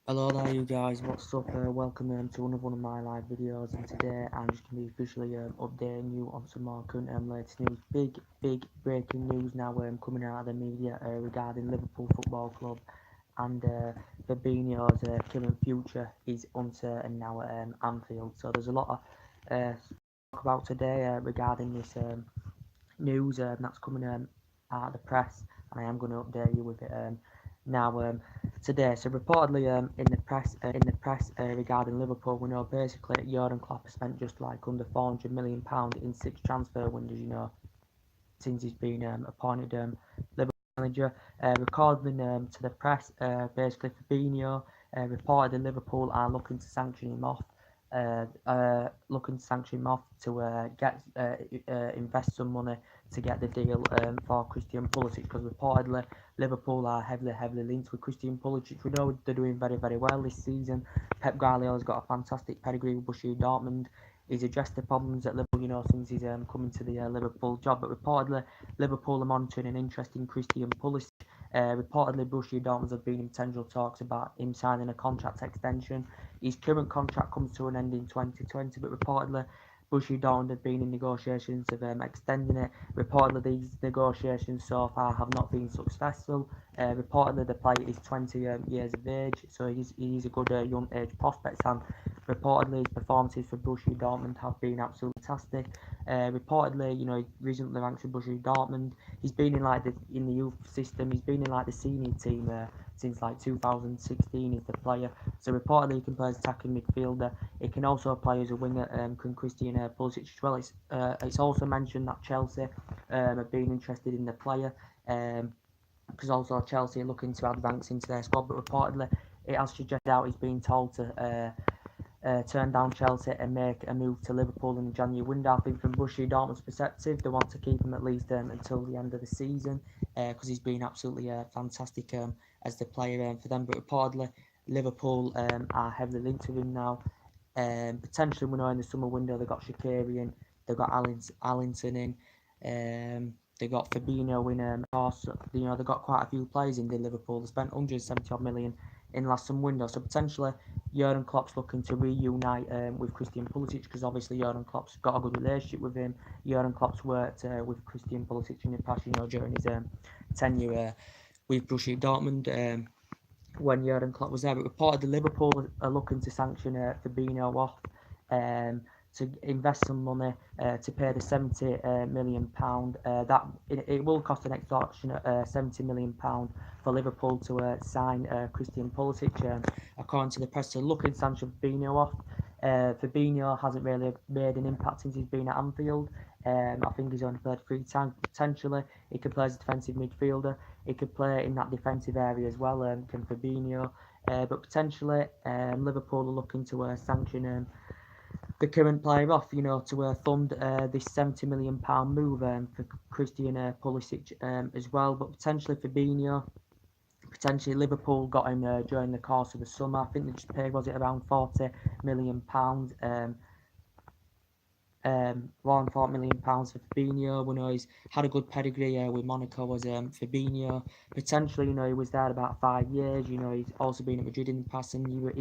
Hello there you guys, what's up? Welcome to another one of my live videos, and today I'm just going to be officially updating you on some more current latest news. Big breaking news now coming out of the media regarding Liverpool Football Club, and Fabinho's current future is uncertain now at Anfield. So there's a lot of talk about today regarding this news that's coming out of the press, and I am going to update you with it now today. So reportedly in the press regarding Liverpool, we know basically Jurgen Klopp has spent just like under £400 million in 6 transfer windows. Since he's been appointed Liverpool manager. Recording to the press, basically Fabinho reported that Liverpool are looking to sanction him off. To invest some money to get the deal for Christian Pulisic, because reportedly Liverpool are heavily linked with Christian Pulisic. We know they're doing very well this season. Pep Guardiola's got a fantastic pedigree with Borussia Dortmund. He's addressed the problems at Liverpool, since he's coming to the Liverpool job. But reportedly, Liverpool are monitoring an interest in Christian Pulisic. Reportedly, Borussia Dortmund have been in potential talks about him signing a contract extension. His current contract comes to an end in 2020, but reportedly, Borussia Dortmund have been in negotiations of extending it. Reportedly, these negotiations so far have not been successful. Reportedly, the player is 20 years of age, so he's a good young age prospect, and reportedly his performances for Borussia Dortmund have been absolutely fantastic. Reportedly, he recently ranked for Borussia Dortmund. He's been in the youth system. He's been in like the senior team since like 2016. He's the player. So reportedly he can play as attacking midfielder. He can also play as a winger. Can Christian Pulisic as well. It's also mentioned that Chelsea have been interested in the player. Because also Chelsea are looking to add ranks into their squad, but reportedly it has suggested out he's been told to turn down Chelsea and make a move to Liverpool in the January window. I think from Borussia Dortmund's perspective, they want to keep him at least until the end of the season, because he's been absolutely fantastic as the player for them. But reportedly, Liverpool are heavily linked with him now. Potentially, we know in the summer window they've got Shaqiri in, they've got Allinson in. They got Fabinho in. Of course, they've got quite a few players in the Liverpool. They spent 170 odd million in last summer window, so potentially Jurgen Klopp's looking to reunite with Christian Pulisic, because obviously Jurgen Klopp's got a good relationship with him. Jurgen Klopp's worked with Christian Pulisic in the past, during his tenure with Borussia Dortmund. When Jurgen Klopp was there, but reported Liverpool are looking to sanction Fabinho off, to invest some money to pay the £70 million. That it will cost an extortionate £70 million for Liverpool to sign Christian Pulisic. According to the press, to look and sanction Fabinho off. Fabinho hasn't really made an impact since he's been at Anfield. I think he's only played 3 times. Potentially, he could play as a defensive midfielder. He could play in that defensive area as well, can Fabinho. But potentially, Liverpool are looking to sanction the current player off, to fund this £70 million move for Christian Pulisic as well. But potentially Fabinho, potentially Liverpool got him during the course of the summer. I think they just paid, was it around £40 million? Around £40 million for Fabinho. We know he's had a good pedigree with Monaco was Fabinho. Potentially, he was there about 5 years. He's also been at Madrid in the past, and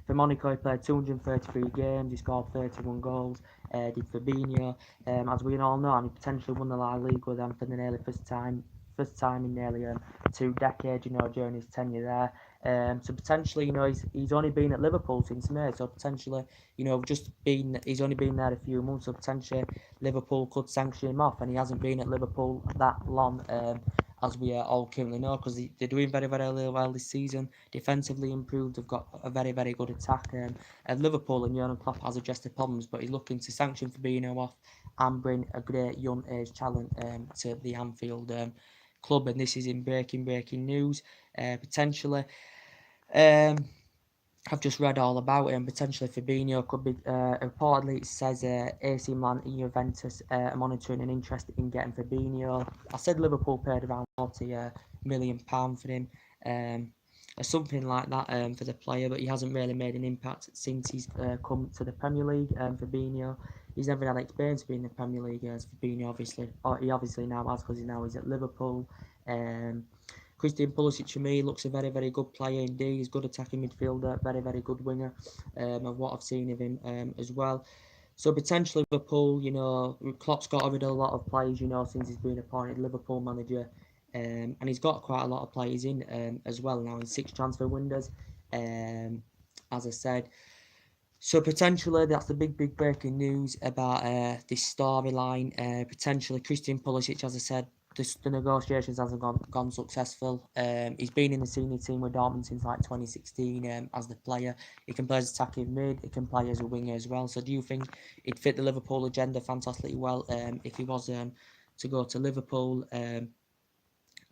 for Monaco he played 233 games. He scored 31 goals. Did Fabinho, as we all know, and he potentially won the La Liga with them for the nearly first time in nearly 2 decades. During his tenure there. So potentially, he's only been at Liverpool since May. So potentially, he's only been there a few months. So potentially, Liverpool could sanction him off, and he hasn't been at Liverpool that long, as we all currently know, because they're doing very well this season. Defensively improved. They've got a very good attack. And Liverpool and Jurgen Klopp has addressed the problems, but he's looking to sanction Fabinho off and bring a great young age talent to the Anfield club. And this is in breaking news. Potentially. I've just read all about it, and potentially Fabinho could be. Reportedly, it says AC Milan and Juventus are monitoring an interest in getting Fabinho. I said Liverpool paid around £40 million for him, or something like that for the player, but he hasn't really made an impact since he's come to the Premier League. Fabinho, he's never had experience being in the Premier League as Fabinho, obviously. Or he obviously now has, because he's at Liverpool. Christian Pulisic, for me, looks a very, very good player indeed. He's a good attacking midfielder, very, very good winger, of what I've seen of him as well. So potentially Liverpool, Klopp's got rid of a lot of players, since he's been appointed Liverpool manager. And he's got quite a lot of players in as well now in 6 transfer windows, as I said. So potentially that's the big breaking news about this storyline. Potentially Christian Pulisic, as I said, the negotiations hasn't gone successful. He's been in the senior team with Dortmund since like 2016 as the player. He can play as attacking mid, he can play as a winger as well. So do you think he'd fit the Liverpool agenda fantastically well if he was to go to Liverpool?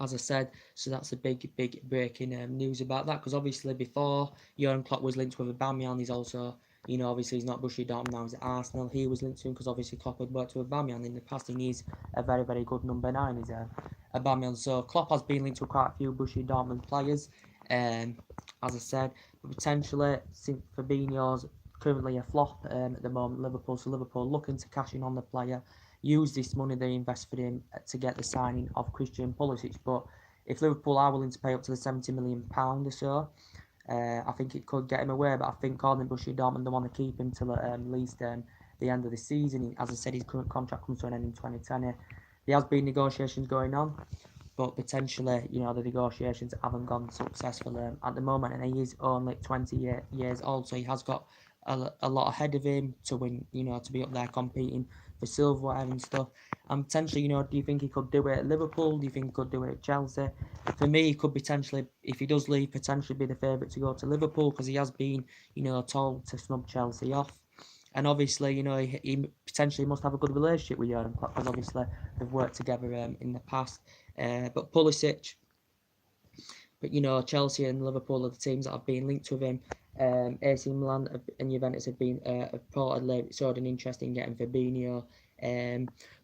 As I said, so that's a big breaking news about that, because obviously before Jurgen Klopp was linked with Aubameyang, he's also, obviously he's not Borussia Dortmund now, he's at Arsenal. He was linked to him because obviously Klopp had worked with Aubameyang in the past, and he's a very, very good number 9, he's Aubameyang. So Klopp has been linked with quite a few Borussia Dortmund players, as I said, but potentially, since Fabinho's currently a flop at the moment, Liverpool, so Liverpool looking to cash in on the player, use this money they invested in to get the signing of Christian Pulisic. But if Liverpool are willing to pay up to the £70 million or so, I think it could get him away. But I think Gordon Borussia Dortmund, they want to keep him till at least the end of the season. As I said, his current contract comes to an end in 2020. There has been negotiations going on, but potentially, the negotiations haven't gone successful at the moment, and he is only 20 years old, so he has got a lot ahead of him to win, to be up there competing for silverware and stuff. And potentially, do you think he could do it at Liverpool? Do you think he could do it at Chelsea? For me, he could potentially, if he does leave, potentially be the favourite to go to Liverpool, because he has been, told to snub Chelsea off. And obviously, he potentially must have a good relationship with Jurgen Klopp, because obviously they've worked together in the past. But Pulisic, Chelsea and Liverpool are the teams that have been linked with him. AC Milan and Juventus have been reportedly showed an interest in getting Fabinho.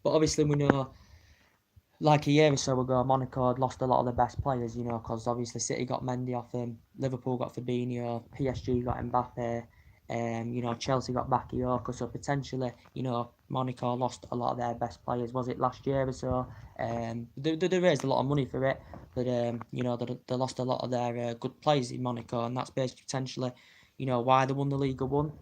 But obviously we know, like a year or so ago, Monaco had lost a lot of the best players, because obviously City got Mendy off him, Liverpool got Fabinho, PSG got Mbappe, Chelsea got Bakayoko. So potentially, Monaco lost a lot of their best players. Was it last year or so? They raised a lot of money for it, but they lost a lot of their good players in Monaco, and that's basically potentially, why they won the Liga 1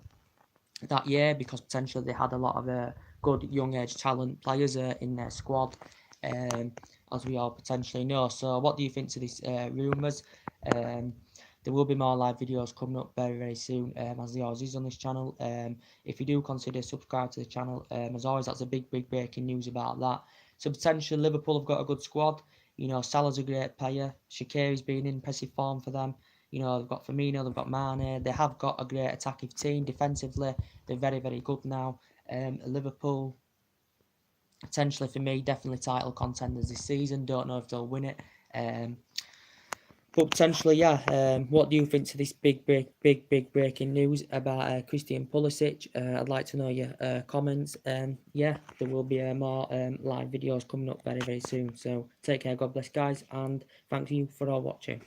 that year, because potentially they had a lot of good young age talent players in their squad, as we all potentially know. So what do you think to these rumours? There will be more live videos coming up very, very soon, as there always is on this channel. If you do consider subscribe to the channel, as always, that's a big breaking news about that. So potentially Liverpool have got a good squad. Salah's a great player. Shaqiri's been in impressive form for them. They've got Firmino, they've got Mane. They have got a great attacking team. Defensively, they're very, very good now. Liverpool, potentially for me, definitely title contenders this season. Don't know if they'll win it. But potentially, yeah. What do you think to this big breaking news about Christian Pulisic? I'd like to know your comments. Yeah, there will be more live videos coming up very, very soon. So take care, God bless, guys, and thank you for all watching.